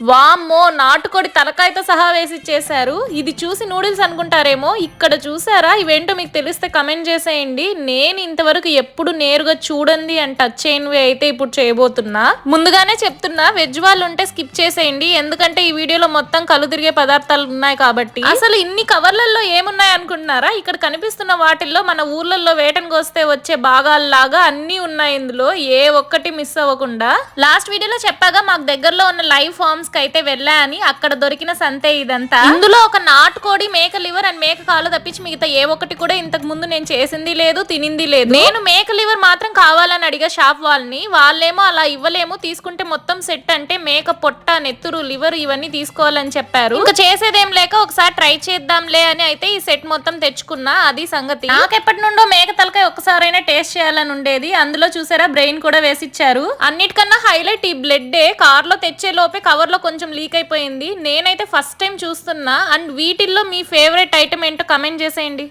వామ్మో, నాటుకోడి తలకాయతో సహా వేసి ఇచ్చేసారు. ఇది చూసి నూడిల్స్ అనుకుంటారేమో, ఇక్కడ చూసారా? ఇవేంటో మీకు తెలిస్తే కమెంట్ చేసేయండి. నేను ఇంతవరకు ఎప్పుడు నేరుగా చూడండి అండ్ టచ్ చేయనివి అయితే ఇప్పుడు చేయబోతున్నా. ముందుగానే చెప్తున్నా, వెజ్ వాళ్ళు ఉంటే స్కిప్ చేసేయండి, ఎందుకంటే ఈ వీడియోలో మొత్తం కళ్ళు తిరిగే పదార్థాలు ఉన్నాయి కాబట్టి. అసలు ఇన్ని కవర్లలో ఏమున్నాయి అనుకుంటున్నారా? ఇక్కడ కనిపిస్తున్న వాటిల్లో మన ఊర్లలో వేటను కోస్తే వచ్చే భాగాల్లాగా అన్ని ఉన్నాయి. ఇందులో ఏ ఒక్కటి మిస్ అవ్వకుండా. లాస్ట్ వీడియోలో చెప్పాగా, మాకు దగ్గరలో ఉన్న లైవ్ ఫార్మ్స్ అయితే వెళ్ళా అని, అక్కడ దొరికిన సంతే ఇదంతా. ఇందులో ఒక నాటుకోడి, మేక లివర్ అండ్ మేక కాలు తప్పించి మిగతా ఏ ఒక్కటి కూడా ఇంతకు ముందు నేను చేసింది లేదు, తినింది లేదు. నేను మేక లివర్ మాత్రం కావాలని అడిగా షాప్ వాళ్ళని. వాళ్ళేమో అలా ఇవ్వలేము, తీసుకుంటే మొత్తం సెట్ అంటే మేక పొట్ట, నెత్తురు, లివర్ ఇవన్నీ తీసుకోవాలని చెప్పారు. ఇంకా చేసేదేం లేక ఒకసారి ట్రై చేద్దాంలే అని అయితే ఈ సెట్ మొత్తం తెచ్చుకున్నా. అది సంగతి. నాకెప్పటి నుండో మేక తలకాయ ఒక్కసారైనా టేస్ట్ చేయాలని ఉండేది. అందులో చూసారా, బ్రెయిన్ కూడా వేసిచ్చారు. అన్నిటికన్నా హైలైట్ ఈ బ్లడ్. కార్ లో తెచ్చే లోపే కవర్ లో కొంచెం లీక్ అయిపోయింది. నేనైతే ఫస్ట్ టైం చూస్తున్నా. అండ్ వీటిల్లో మీ ఫేవరెట్ ఐటమ్ ఏంటో కమెంట్ చేసేయండి.